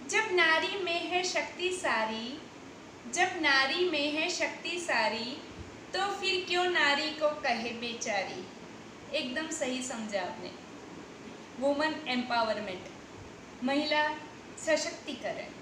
जब नारी में है शक्ति सारी, जब नारी में है शक्ति सारी, तो फिर क्यों नारी को कहे बेचारी। एकदम सही समझा आपने। वुमन एम्पावरमेंट, महिला सशक्तिकरण।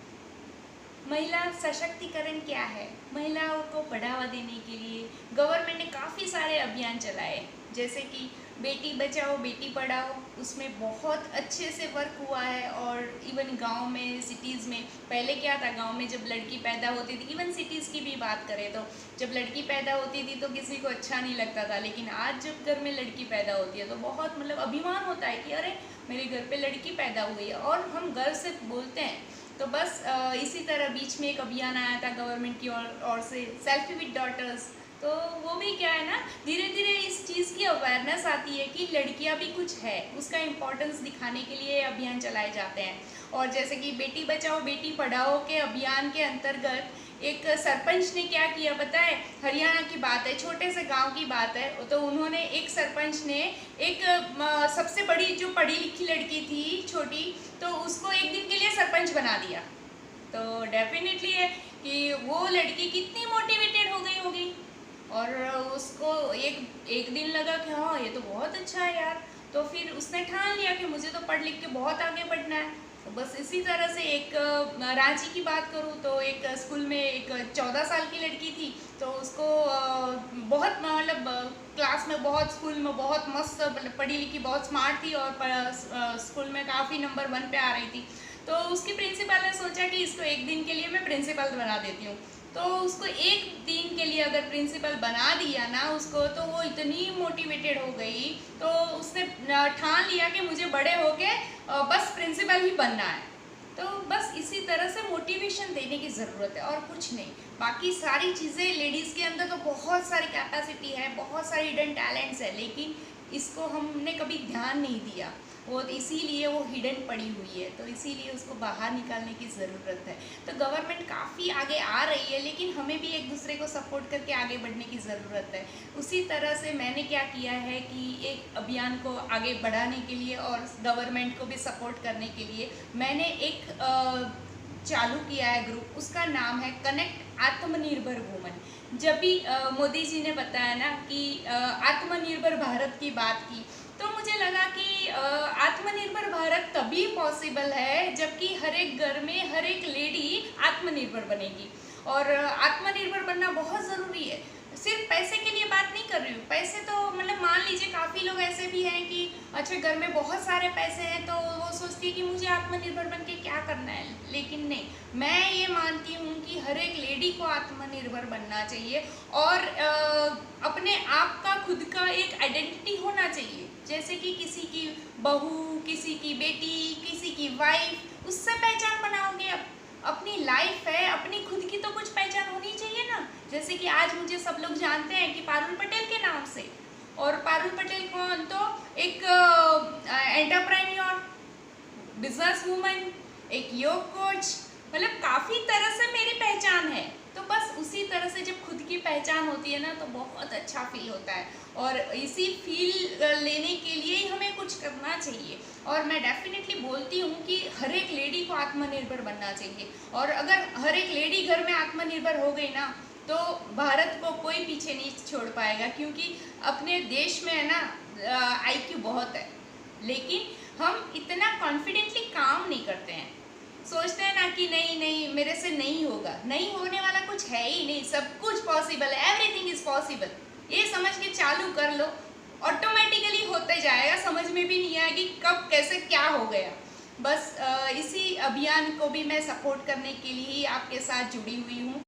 महिला सशक्तिकरण क्या है? महिलाओं को बढ़ावा देने के लिए गवर्नमेंट ने काफ़ी सारे अभियान चलाए, जैसे कि बेटी बचाओ बेटी पढ़ाओ, उसमें बहुत अच्छे से वर्क हुआ है। और इवन गांव में, सिटीज़ में, पहले क्या था, गांव में जब लड़की पैदा होती थी, इवन सिटीज़ की भी बात करें तो जब लड़की पैदा होती थी तो किसी को अच्छा नहीं लगता था, लेकिन आज जब घर में लड़की पैदा होती है तो बहुत अभिमान होता है कि अरे मेरे घर पे लड़की पैदा हुई है, और हम गर्व से बोलते हैं। तो बस इसी तरह बीच में एक अभियान आया था गवर्नमेंट की ओर से, सेल्फी विद डॉटर्स। तो वो भी क्या है ना, धीरे धीरे इस चीज़ की अवेयरनेस आती है कि लड़कियां भी कुछ है, उसका इम्पोर्टेंस दिखाने के लिए अभियान चलाए जाते हैं। और जैसे कि बेटी बचाओ बेटी पढ़ाओ के अभियान के अंतर्गत एक सरपंच ने क्या किया पता है? हरियाणा की बात है, छोटे से गांव की बात है। तो उन्होंने, एक सरपंच ने एक सबसे बड़ी जो पढ़ी लिखी लड़की थी छोटी, तो उसको एक दिन के लिए सरपंच बना दिया। तो डेफिनेटली है कि वो लड़की कितनी मोटिवेटेड हो गई होगी, और उसको एक दिन लगा कि हाँ ये तो बहुत अच्छा है यार। तो फिर उसने ठान लिया कि मुझे तो पढ़ लिख के बहुत आगे बढ़ना है। तो बस इसी तरह से एक रांची की बात करूँ तो एक स्कूल में एक 14 साल की लड़की थी, तो उसको बहुत क्लास में बहुत, स्कूल में बहुत मस्त, पढ़ी लिखी, बहुत स्मार्ट थी, और स्कूल में काफ़ी नंबर 1 पे आ रही थी। तो उसकी प्रिंसिपल ने सोचा कि इसको एक दिन के लिए मैं प्रिंसिपल बना देती हूँ। तो उसको एक दिन के लिए अगर प्रिंसिपल बना दिया ना उसको, तो वो इतनी मोटिवेटेड हो गई, तो उसने ठान लिया कि मुझे बड़े होके बस प्रिंसिपल ही बनना है। तो बस इसी तरह से मोटिवेशन देने की ज़रूरत है, और कुछ नहीं। बाकी सारी चीज़ें, लेडीज़ के अंदर तो बहुत सारी कैपेसिटी है, बहुत सारी हिडन टैलेंट्स है, लेकिन इसको हमने कभी ध्यान नहीं दिया, वो इसीलिए वो हिडन पड़ी हुई है। तो इसीलिए उसको बाहर निकालने की ज़रूरत है। तो गवर्नमेंट काफ़ी आगे आ रही है, लेकिन हमें भी एक दूसरे को सपोर्ट करके आगे बढ़ने की ज़रूरत है। उसी तरह से मैंने क्या किया है कि एक अभियान को आगे बढ़ाने के लिए और गवर्नमेंट को भी सपोर्ट करने के लिए मैंने एक चालू किया है ग्रुप, उसका नाम है कनेक्ट आत्मनिर्भर वुमन। जब भी मोदी जी ने बताया ना कि आत्मनिर्भर भारत की बात की, तो मुझे लगा कि आत्मनिर्भर भारत तभी पॉसिबल है जबकि हर एक घर में हर एक लेडी आत्मनिर्भर बनेगी। और आत्मनिर्भर बनना बहुत ज़रूरी है। सिर्फ पैसे के लिए बात नहीं कर रही हूँ, पैसे तो मान लीजिए काफ़ी लोग ऐसे भी हैं कि अच्छा घर में बहुत सारे पैसे हैं तो वो सोचती है कि मुझे आत्मनिर्भर बन के क्या करना है, लेकिन नहीं, मैं ये मानती हूँ कि हर एक लेडी को आत्मनिर्भर बनना चाहिए, और अपने आप का खुद का एक आइडेंटिटी होना चाहिए। जैसे कि किसी की बहू, किसी की बेटी, किसी की वाइफ, उससे पहचान बनाओगे। अपनी लाइफ है, अपनी खुद की तो कुछ पहचान होनी चाहिए ना। जैसे कि आज मुझे सब लोग जानते हैं कि पारुल पटेल के नाम से, और पारुल पटेल कौन? तो एक एंटरप्रेन्योर, बिजनेस वूमन, एक योग कोच, काफ़ी तरह से मेरी पहचान है। तो बस उसी तरह से जब खुद की पहचान होती है ना तो बहुत अच्छा फील होता है, और इसी फील लेने के लिए ही हमें कुछ करना चाहिए। और मैं डेफिनेटली बोलती हूँ कि हर एक लेडी को आत्मनिर्भर बनना चाहिए, और अगर हर एक लेडी घर में आत्मनिर्भर हो गई ना तो भारत को कोई पीछे नहीं छोड़ पाएगा। क्योंकि अपने देश में है ना IQ बहुत है, लेकिन हम इतना कॉन्फिडेंटली काम नहीं करते हैं। सोचते हैं ना कि नहीं नहीं मेरे से नहीं होगा, नहीं होने वाला कुछ है ही नहीं, सब कुछ पॉसिबल है, एवरीथिंग इज पॉसिबल। ये समझ के चालू कर लो, ऑटोमेटिकली होते जाएगा, समझ में भी नहीं आएगी कब कैसे क्या हो गया। बस इसी अभियान को भी मैं सपोर्ट करने के लिए ही आपके साथ जुड़ी हुई हूँ।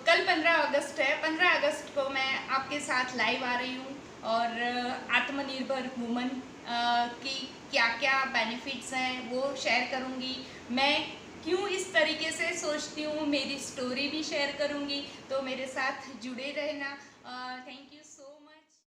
कल 15 अगस्त है, 15 अगस्त को मैं आपके साथ लाइव आ रही हूँ, और आत्मनिर्भर वुमन की क्या क्या बेनिफिट्स हैं वो शेयर करूँगी। मैं क्यों इस तरीके से सोचती हूँ, मेरी स्टोरी भी शेयर करूँगी। तो मेरे साथ जुड़े रहना। Thank you.